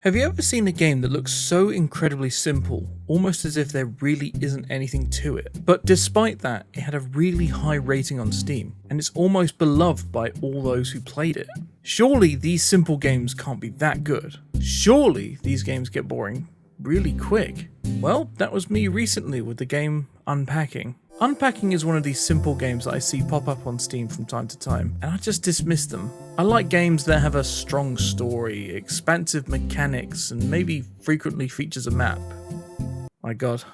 Have you ever seen a game that looks so incredibly simple, almost as if there really isn't anything to it? But despite that, it had a really high rating on Steam, and it's almost beloved by all those who played it. Surely these simple games can't be that good. Surely these games get boring really quick. Well, that was me recently with the game Unpacking. Unpacking is one of these simple games that I see pop up on Steam from time to time, and I just dismiss them. I like games that have a strong story, expansive mechanics, and maybe frequently features a map. My god,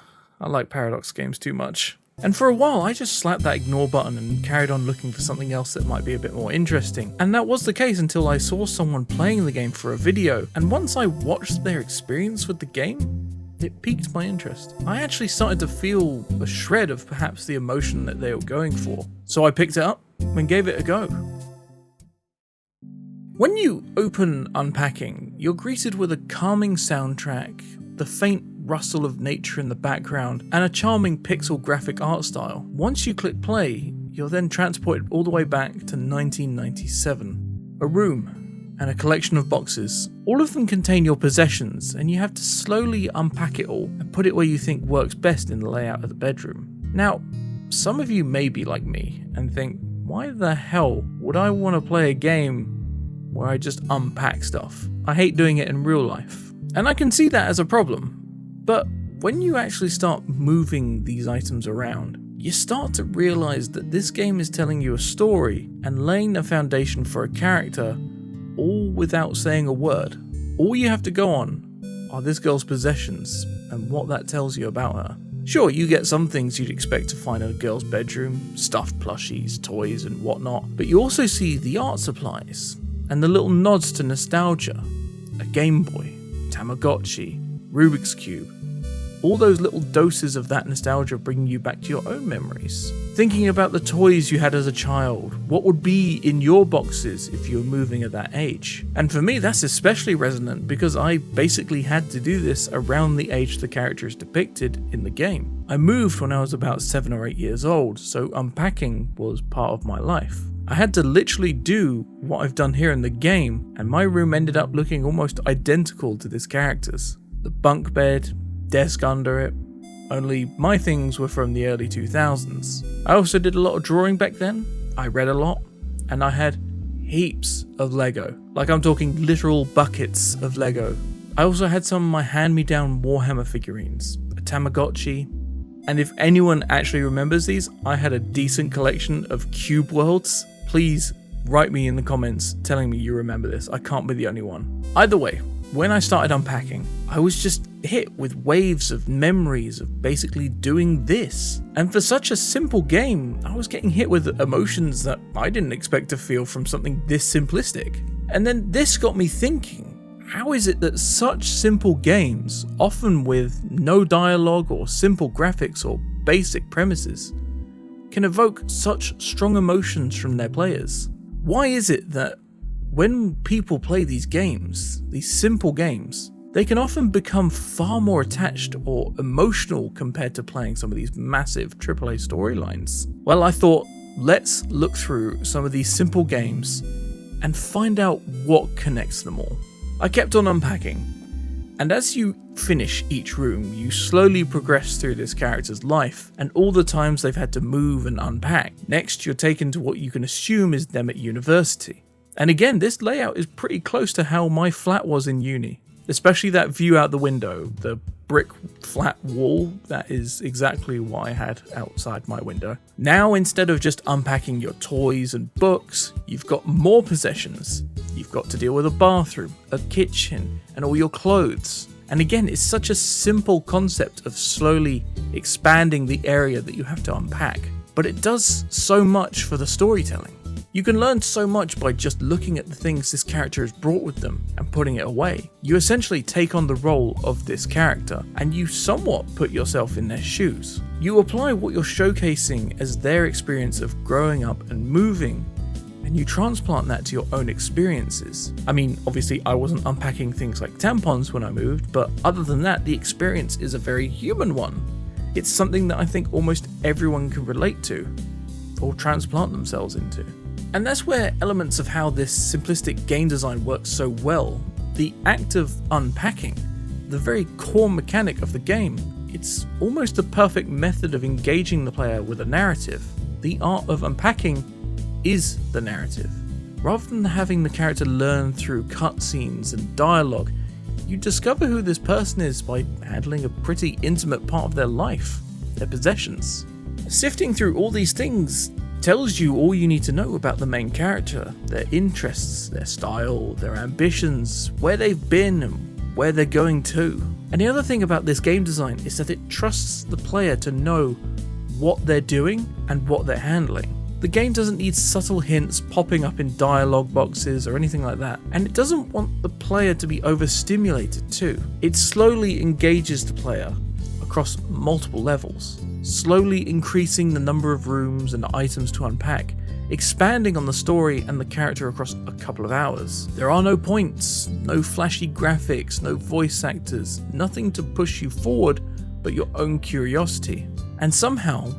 I like paradox games too much. And for a while I just slapped that ignore button and carried on looking for something else that might be a bit more interesting. And that was the case until I saw someone playing the game for a video, and once I watched their experience with the game, it piqued my interest. I actually started to feel a shred of perhaps the emotion that they were going for. So I picked it up and gave it a go. When you open Unpacking, you're greeted with a calming soundtrack, the faint rustle of nature in the background, and a charming pixel graphic art style. Once you click play, you're then transported all the way back to 1997. A room and a collection of boxes. All of them contain your possessions, and you have to slowly unpack it all and put it where you think works best in the layout of the bedroom. Now, some of you may be like me and think, why the hell would I want to play a game where I just unpack stuff? I hate doing it in real life. And I can see that as a problem. But when you actually start moving these items around, you start to realize that this game is telling you a story and laying the foundation for a character, all without saying a word. All you have to go on are this girl's possessions and what that tells you about her. Sure, you get some things you'd expect to find in a girl's bedroom, stuffed plushies, toys and whatnot, but you also see the art supplies and the little nods to nostalgia. A Game Boy, Tamagotchi, Rubik's Cube. All those little doses of that nostalgia bringing you back to your own memories. Thinking about the toys you had as a child, what would be in your boxes if you were moving at that age. And for me, that's especially resonant because I basically had to do this around the age the character is depicted in the game. I moved when I was about 7 or 8 years old, so unpacking was part of my life. I had to literally do what I've done here in the game, and my room ended up looking almost identical to this character's. The bunk bed, desk under it, only my things were from the early 2000s. I also did a lot of drawing back then, I read a lot, and I had heaps of Lego. Like I'm talking literal buckets of Lego. I also had some of my hand-me-down Warhammer figurines, a Tamagotchi, and if anyone actually remembers these, I had a decent collection of Cube Worlds. Please write me in the comments telling me you remember this, I can't be the only one. Either way, when I started unpacking, I was just hit with waves of memories of basically doing this. And for such a simple game, I was getting hit with emotions that I didn't expect to feel from something this simplistic. And then this got me thinking, how is it that such simple games, often with no dialogue or simple graphics or basic premises, can evoke such strong emotions from their players? Why is it that when people play these games, these simple games, they can often become far more attached or emotional compared to playing some of these massive AAA storylines? Well, I thought, let's look through some of these simple games and find out what connects them all. I kept on unpacking, and as you finish each room, you slowly progress through this character's life and all the times they've had to move and unpack. Next, you're taken to what you can assume is them at university. And again, this layout is pretty close to how my flat was in uni, especially that view out the window, the brick flat wall. That is exactly what I had outside my window. Now, instead of just unpacking your toys and books, you've got more possessions. You've got to deal with a bathroom, a kitchen, and all your clothes. And again, it's such a simple concept of slowly expanding the area that you have to unpack, but it does so much for the storytelling. You can learn so much by just looking at the things this character has brought with them and putting it away. You essentially take on the role of this character, and you somewhat put yourself in their shoes. You apply what you're showcasing as their experience of growing up and moving, and you transplant that to your own experiences. I mean, obviously I wasn't unpacking things like tampons when I moved, but other than that, the experience is a very human one. It's something that I think almost everyone can relate to, or transplant themselves into. And that's where elements of how this simplistic game design works so well The act of unpacking, the very core mechanic of the game, it's almost the perfect method of engaging the player with a narrative. The art of unpacking is the narrative. Rather than having the character learn through cutscenes and dialogue, you discover who this person is by handling a pretty intimate part of their life, their possessions. Sifting through all these things tells you all you need to know about the main character, their interests, their style, their ambitions, where they've been and where they're going to. And the other thing about this game design is that it trusts the player to know what they're doing and what they're handling. The game doesn't need subtle hints popping up in dialogue boxes or anything like that, and it doesn't want the player to be overstimulated too. It slowly engages the player across multiple levels, slowly increasing the number of rooms and items to unpack, expanding on the story and the character across a couple of hours. There are no points, no flashy graphics, no voice actors, nothing to push you forward but your own curiosity. And somehow,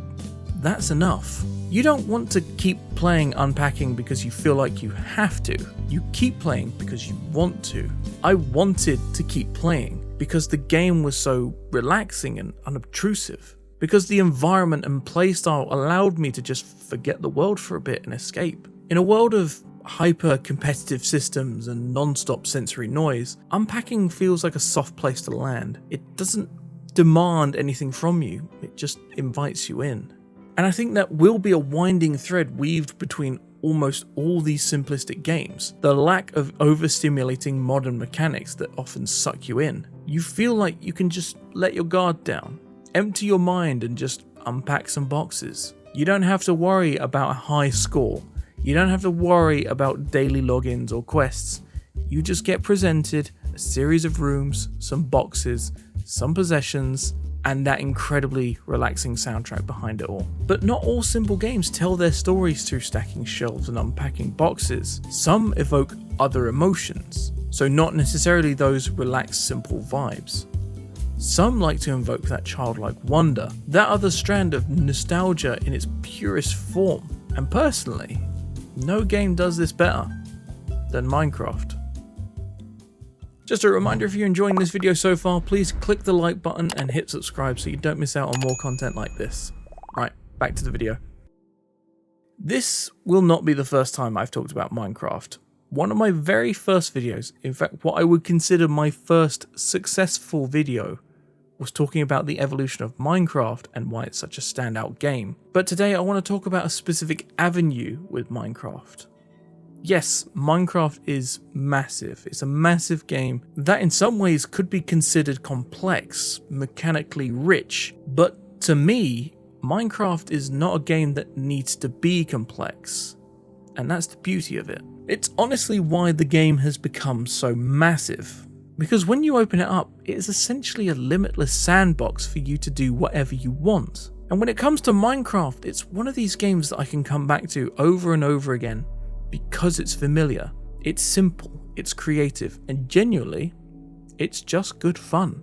that's enough. You don't want to keep playing Unpacking because you feel like you have to. You keep playing because you want to. I wanted to keep playing because the game was so relaxing and unobtrusive. Because the environment and playstyle allowed me to just forget the world for a bit and escape. In a world of hyper-competitive systems and non-stop sensory noise, Unpacking feels like a soft place to land. It doesn't demand anything from you, it just invites you in. And I think that will be a winding thread weaved between almost all these simplistic games. The lack of overstimulating modern mechanics that often suck you in. You feel like you can just let your guard down, empty your mind and just unpack some boxes. You don't have to worry about a high score. You don't have to worry about daily logins or quests. You just get presented a series of rooms, some boxes, some possessions, and that incredibly relaxing soundtrack behind it all. But not all simple games tell their stories through stacking shelves and unpacking boxes. Some evoke other emotions, so not necessarily those relaxed, simple vibes. Some like to invoke that childlike wonder, that other strand of nostalgia in its purest form. And personally, no game does this better than Minecraft. Just a reminder, if you're enjoying this video so far, please click the like button and hit subscribe so you don't miss out on more content like this. Right, back to the video. This will not be the first time I've talked about Minecraft. One of my very first videos, in fact what I would consider my first successful video, was talking about the evolution of Minecraft and why it's such a standout game. But today I want to talk about a specific avenue with Minecraft. Yes, Minecraft is massive. It's a massive game that in some ways could be considered complex, mechanically rich, but to me, Minecraft is not a game that needs to be complex, and that's the beauty of it. It's honestly why the game has become so massive, because when you open it up, it is essentially a limitless sandbox for you to do whatever you want. And when it comes to Minecraft, it's one of these games that I can come back to over and over again, because it's familiar, it's simple, it's creative, and genuinely, it's just good fun.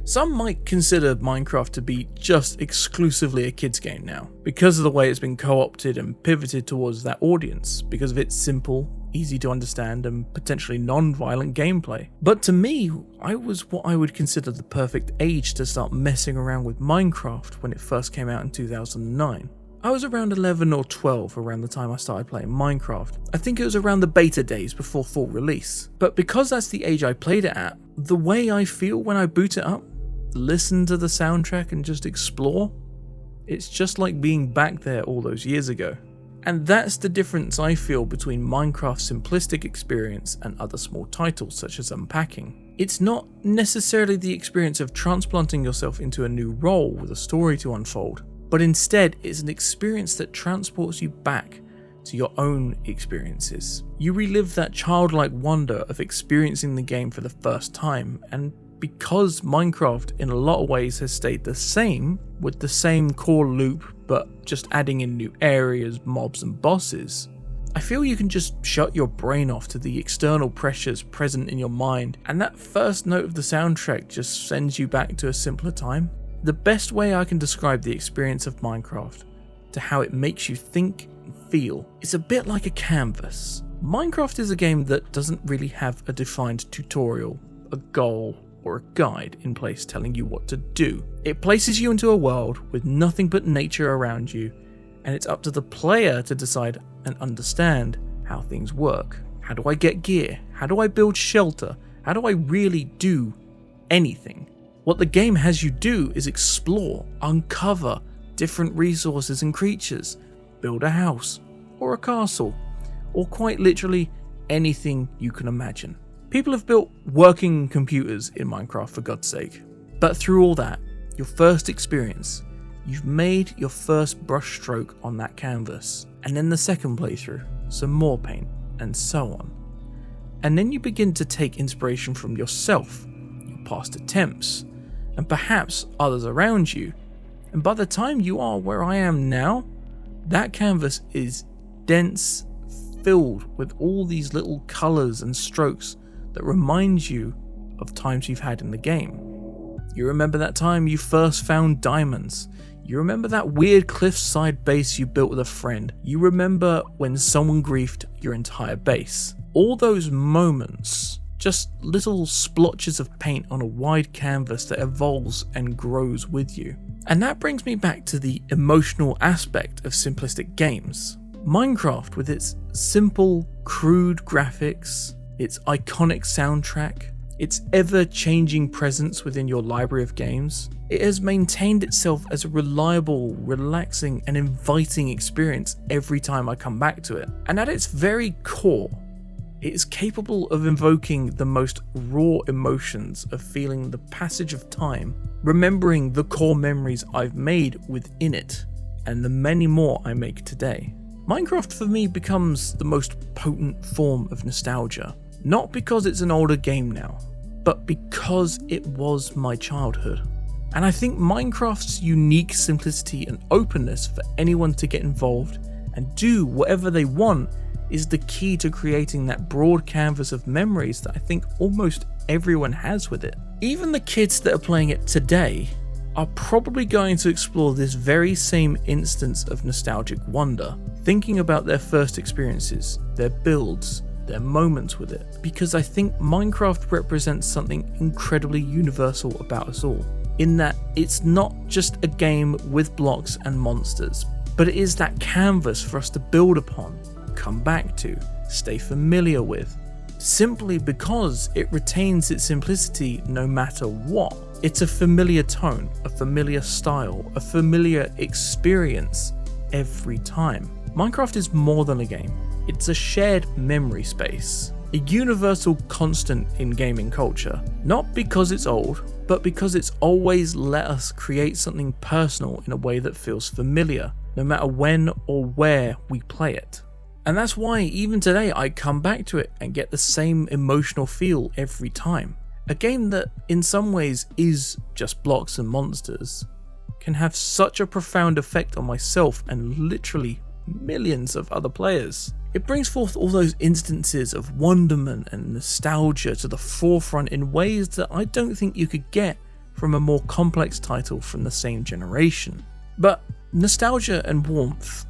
Some might consider Minecraft to be just exclusively a kids game now, because of the way it's been co-opted and pivoted towards that audience, because of its simple, easy to understand, and potentially non-violent gameplay. But to me, I was what I would consider the perfect age to start messing around with Minecraft when it first came out in 2009. I was around 11 or 12 around the time I started playing Minecraft. I think it was around the beta days before full release. But because that's the age I played it at, the way I feel when I boot it up, listen to the soundtrack and just explore, it's just like being back there all those years ago. And that's the difference I feel between Minecraft's simplistic experience and other small titles such as Unpacking. It's not necessarily the experience of transplanting yourself into a new role with a story to unfold, but instead it's an experience that transports you back to your own experiences. You relive that childlike wonder of experiencing the game for the first time, and because Minecraft in a lot of ways has stayed the same, with the same core loop but just adding in new areas, mobs and bosses, I feel you can just shut your brain off to the external pressures present in your mind, and that first note of the soundtrack just sends you back to a simpler time. The best way I can describe the experience of Minecraft to how it makes you think and feel is a bit like a canvas. Minecraft is a game that doesn't really have a defined tutorial, a goal, or a guide in place telling you what to do. It places you into a world with nothing but nature around you, and it's up to the player to decide and understand how things work. How do I get gear? How do I build shelter? How do I really do anything? What the game has you do is explore, uncover different resources and creatures, build a house, or a castle, or quite literally anything you can imagine. People have built working computers in Minecraft, for God's sake. But through all that, your first experience, you've made your first brush stroke on that canvas, and then the second playthrough, some more paint, and so on. And then you begin to take inspiration from yourself, your past attempts, and perhaps others around you. And by the time you are where I am now, that canvas is dense, filled with all these little colours and strokes that remind you of times you've had in the game. You remember that time you first found diamonds. You remember that weird cliffside base you built with a friend. You remember when someone griefed your entire base. All those moments, just little splotches of paint on a wide canvas that evolves and grows with you. And that brings me back to the emotional aspect of simplistic games. Minecraft, with its simple, crude graphics, its iconic soundtrack, its ever-changing presence within your library of games, it has maintained itself as a reliable, relaxing, and inviting experience every time I come back to it. And at its very core, it is capable of invoking the most raw emotions of feeling the passage of time, remembering the core memories I've made within it, and the many more I make today. Minecraft for me becomes the most potent form of nostalgia. Not because it's an older game now, but because it was my childhood. And I think Minecraft's unique simplicity and openness for anyone to get involved and do whatever they want is the key to creating that broad canvas of memories that I think almost everyone has with it. Even the kids that are playing it today are probably going to explore this very same instance of nostalgic wonder, thinking about their first experiences, their builds, their moments with it, because I think Minecraft represents something incredibly universal about us all, in that it's not just a game with blocks and monsters, but it is that canvas for us to build upon, come back to, stay familiar with, simply because it retains its simplicity no matter what. It's a familiar tone, a familiar style, a familiar experience every time. Minecraft is more than a game. It's a shared memory space, a universal constant in gaming culture, not because it's old, but because it's always let us create something personal in a way that feels familiar, no matter when or where we play it. And that's why even today I come back to it and get the same emotional feel every time. A game that in some ways is just blocks and monsters can have such a profound effect on myself and literally millions of other players. It brings forth all those instances of wonderment and nostalgia to the forefront in ways that I don't think you could get from a more complex title from the same generation. But nostalgia and warmth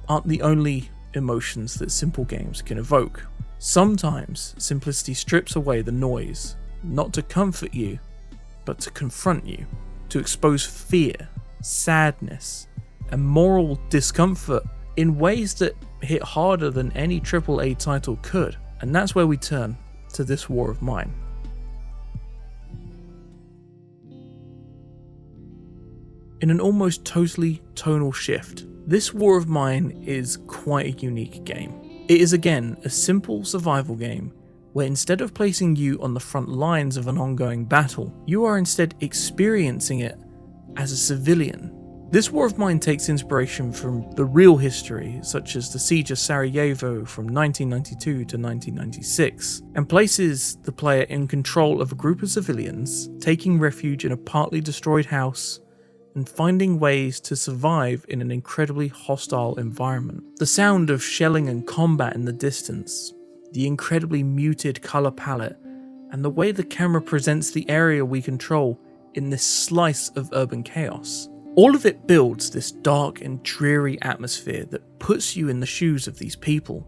aren't the only emotions that simple games can evoke. Sometimes simplicity strips away the noise, not to comfort you, but to confront you, to expose fear, sadness, and moral discomfort in ways that hit harder than any AAA title could. And that's where we turn to this war of mine. In an almost totally tonal shift, this war of mine is quite a unique game. It is again a simple survival game where instead of placing you on the front lines of an ongoing battle, you are instead experiencing it as a civilian. This war of mine takes inspiration from the real history, such as the Siege of Sarajevo from 1992 to 1996, and places the player in control of a group of civilians, taking refuge in a partly destroyed house, and finding ways to survive in an incredibly hostile environment. The sound of shelling and combat in the distance, the incredibly muted colour palette, and the way the camera presents the area we control in this slice of urban chaos. All of it builds this dark and dreary atmosphere that puts you in the shoes of these people,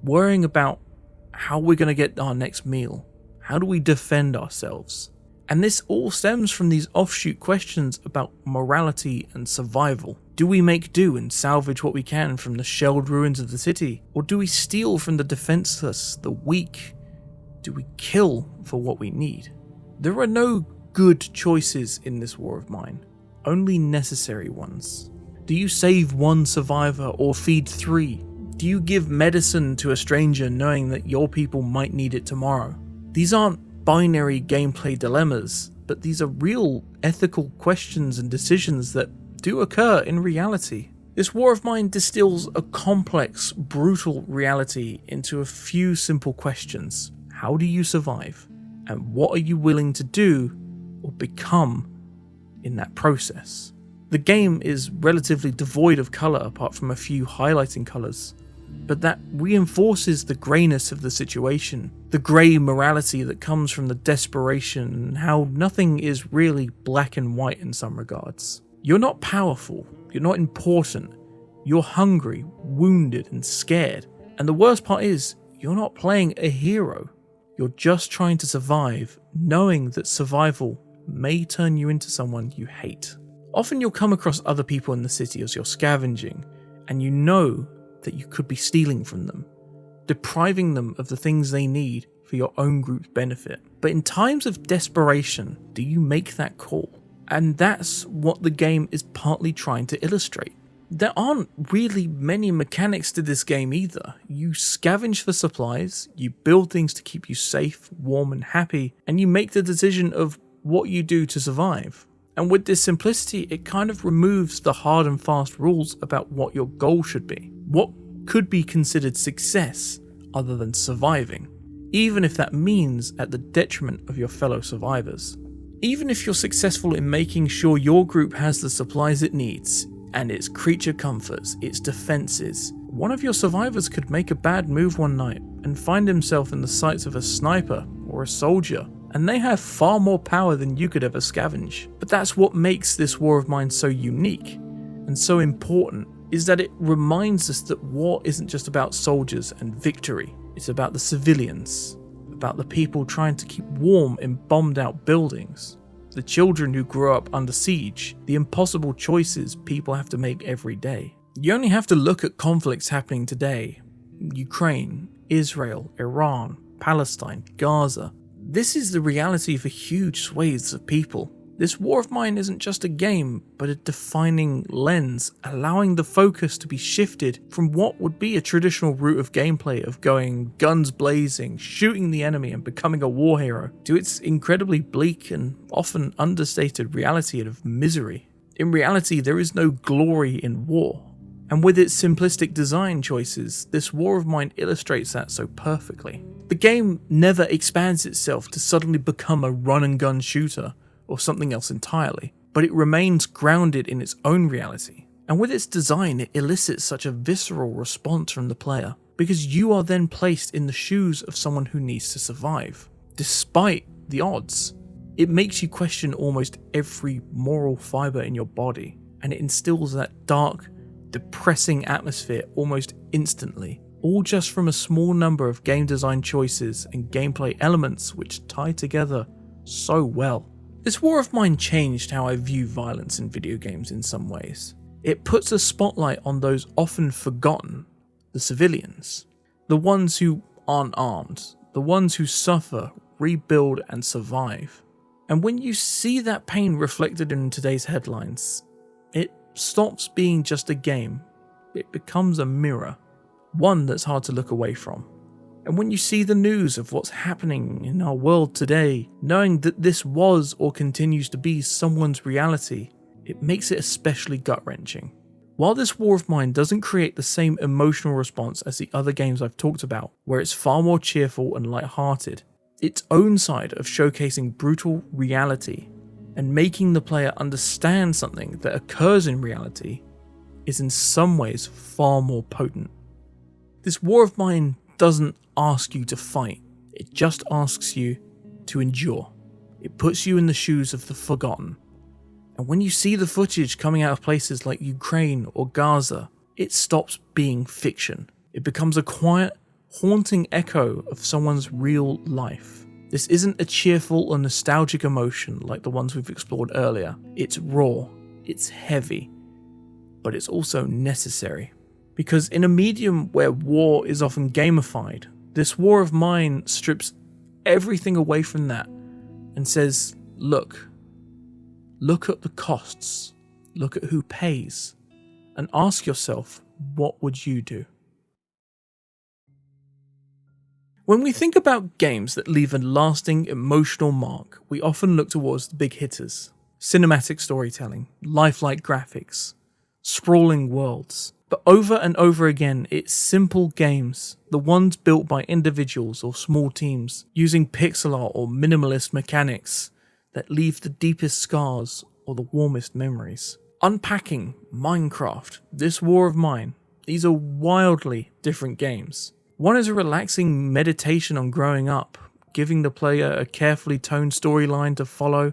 worrying about how we're going to get our next meal. How do we defend ourselves? And this all stems from these offshoot questions about morality and survival. Do we make do and salvage what we can from the shelled ruins of the city? Or do we steal from the defenseless, the weak? Do we kill for what we need? There are no good choices in this war of mine, only necessary ones. Do you save one survivor or feed 3? Do you give medicine to a stranger knowing that your people might need it tomorrow? These aren't binary gameplay dilemmas, but these are real ethical questions and decisions that do occur in reality. This war of mine distills a complex, brutal reality into a few simple questions. How do you survive? And what are you willing to do or become in that process? The game is relatively devoid of colour apart from a few highlighting colours, but that reinforces the greyness of the situation, the grey morality that comes from the desperation and how nothing is really black and white in some regards. You're not powerful, you're not important, you're hungry, wounded and scared, and the worst part is, you're not playing a hero. You're just trying to survive, knowing that survival may turn you into someone you hate. Often you'll come across other people in the city as you're scavenging, and you know that you could be stealing from them, depriving them of the things they need for your own group's benefit. But in times of desperation, do you make that call? And that's what the game is partly trying to illustrate. There aren't really many mechanics to this game either. You scavenge for supplies, you build things to keep you safe, warm and happy, and you make the decision of what you do to survive. And with this simplicity, it kind of removes the hard and fast rules about what your goal should be. What could be considered success other than surviving, even if that means at the detriment of your fellow survivors. Even if you're successful in making sure your group has the supplies it needs, and its creature comforts, its defenses, one of your survivors could make a bad move one night and find himself in the sights of a sniper or a soldier, and they have far more power than you could ever scavenge. But that's what makes this war of mine so unique and so important, is that it reminds us that war isn't just about soldiers and victory. It's about the civilians, about the people trying to keep warm in bombed out buildings, the children who grow up under siege, the impossible choices people have to make every day. You only have to look at conflicts happening today: Ukraine, Israel, Iran, Palestine, Gaza. This is the reality for huge swathes of people. This war of mine isn't just a game, but a defining lens, allowing the focus to be shifted from what would be a traditional route of gameplay of going guns blazing, shooting the enemy and becoming a war hero, to its incredibly bleak and often understated reality of misery. In reality, there is no glory in war. And with its simplistic design choices, this war of mine illustrates that so perfectly. The game never expands itself to suddenly become a run and gun shooter or something else entirely, but it remains grounded in its own reality. And with its design, it elicits such a visceral response from the player, because you are then placed in the shoes of someone who needs to survive, despite the odds. It makes you question almost every moral fibre in your body, and it instills that dark, depressing atmosphere almost instantly, all just from a small number of game design choices and gameplay elements which tie together so well. This war of mine changed how I view violence in video games in some ways. It puts a spotlight on those often forgotten, the civilians, the ones who aren't armed, the ones who suffer, rebuild and survive. And when you see that pain reflected in today's headlines, it stops being just a game. It becomes a mirror, one that's hard to look away from. And when you see the news of what's happening in our world today, knowing that this was or continues to be someone's reality, it makes it especially gut-wrenching. While this war of mine doesn't create the same emotional response as the other games I've talked about, where it's far more cheerful and light-hearted, its own side of showcasing brutal reality and making the player understand something that occurs in reality is in some ways far more potent. This war of mine doesn't ask you to fight, it just asks you to endure. It puts you in the shoes of the forgotten. And when you see the footage coming out of places like Ukraine or Gaza, it stops being fiction. It becomes a quiet, haunting echo of someone's real life. This isn't a cheerful or nostalgic emotion like the ones we've explored earlier. It's raw, it's heavy, but it's also necessary. Because in a medium where war is often gamified, this War of Mine strips everything away from that and says, look at the costs, look at who pays, and ask yourself, what would you do? When we think about games that leave a lasting emotional mark, we often look towards the big hitters. Cinematic storytelling, lifelike graphics, sprawling worlds. But over and over again, it's simple games, the ones built by individuals or small teams, using pixel art or minimalist mechanics that leave the deepest scars or the warmest memories. Unpacking, Minecraft, this War of Mine, these are wildly different games. One is a relaxing meditation on growing up, giving the player a carefully toned storyline to follow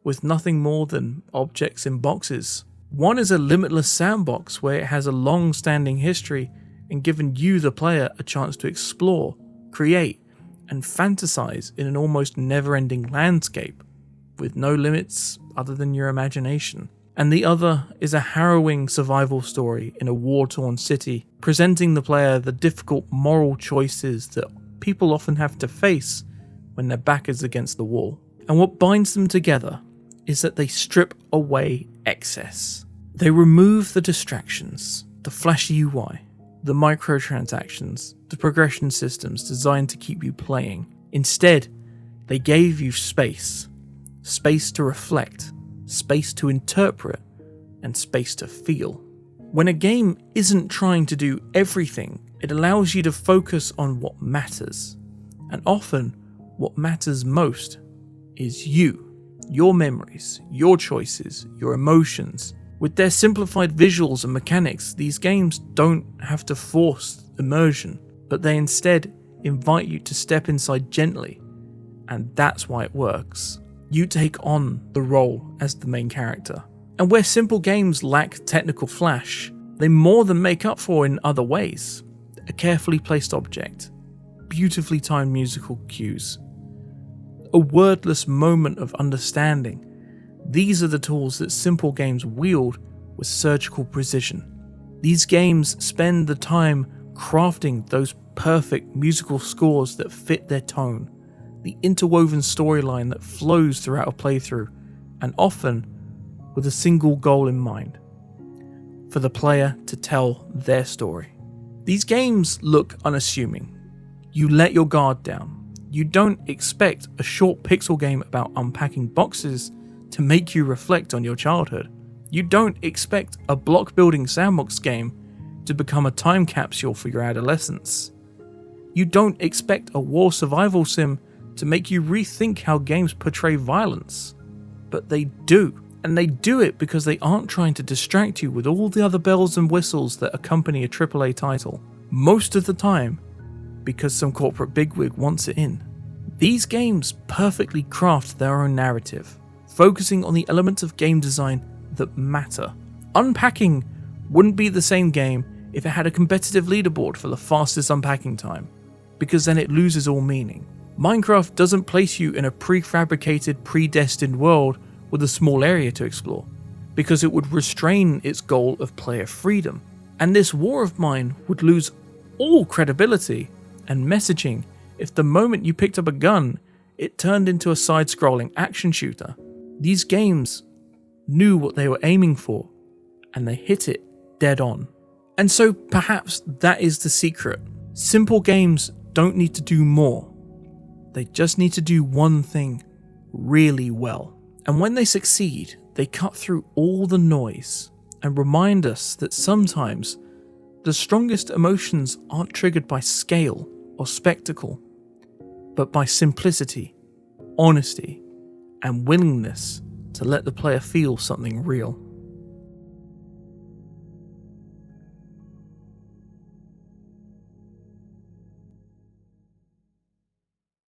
with nothing more than objects in boxes. One is a limitless sandbox where it has a long-standing history and given you, the player, a chance to explore, create, and fantasize in an almost never-ending landscape with no limits other than your imagination. And the other is a harrowing survival story in a war-torn city, presenting the player the difficult moral choices that people often have to face when their back is against the wall. And what binds them together is that they strip away excess. They remove the distractions, the flashy UI, the microtransactions, the progression systems designed to keep you playing. Instead, they gave you space to reflect, space to interpret, and space to feel. When a game isn't trying to do everything, it allows you to focus on what matters. And often, what matters most is you, your memories, your choices, your emotions. With their simplified visuals and mechanics, these games don't have to force immersion, but they instead invite you to step inside gently, and that's why it works. You take on the role as the main character. And where simple games lack technical flash, they more than make up for in other ways. A carefully placed object, beautifully timed musical cues, a wordless moment of understanding. These are the tools that simple games wield with surgical precision. These games spend the time crafting those perfect musical scores that fit their tone, the interwoven storyline that flows throughout a playthrough, and often with a single goal in mind: for the player to tell their story. These games look unassuming. You let your guard down. You don't expect a short pixel game about unpacking boxes to make you reflect on your childhood. You don't expect a block building sandbox game to become a time capsule for your adolescence. You don't expect a war survival sim to make you rethink how games portray violence. But they do. And they do it because they aren't trying to distract you with all the other bells and whistles that accompany a AAA title. Most of the time, because some corporate bigwig wants it in. These games perfectly craft their own narrative, focusing on the elements of game design that matter. Unpacking wouldn't be the same game if it had a competitive leaderboard for the fastest unpacking time, because then it loses all meaning. Minecraft doesn't place you in a prefabricated, predestined world with a small area to explore, because it would restrain its goal of player freedom. And this War of Mine would lose all credibility and messaging if the moment you picked up a gun, it turned into a side-scrolling action shooter. These games knew what they were aiming for, and they hit it dead on. And so perhaps that is the secret. Simple games don't need to do more. They just need to do one thing really well. And when they succeed, they cut through all the noise and remind us that sometimes the strongest emotions aren't triggered by scale or spectacle, but by simplicity, honesty, and willingness to let the player feel something real.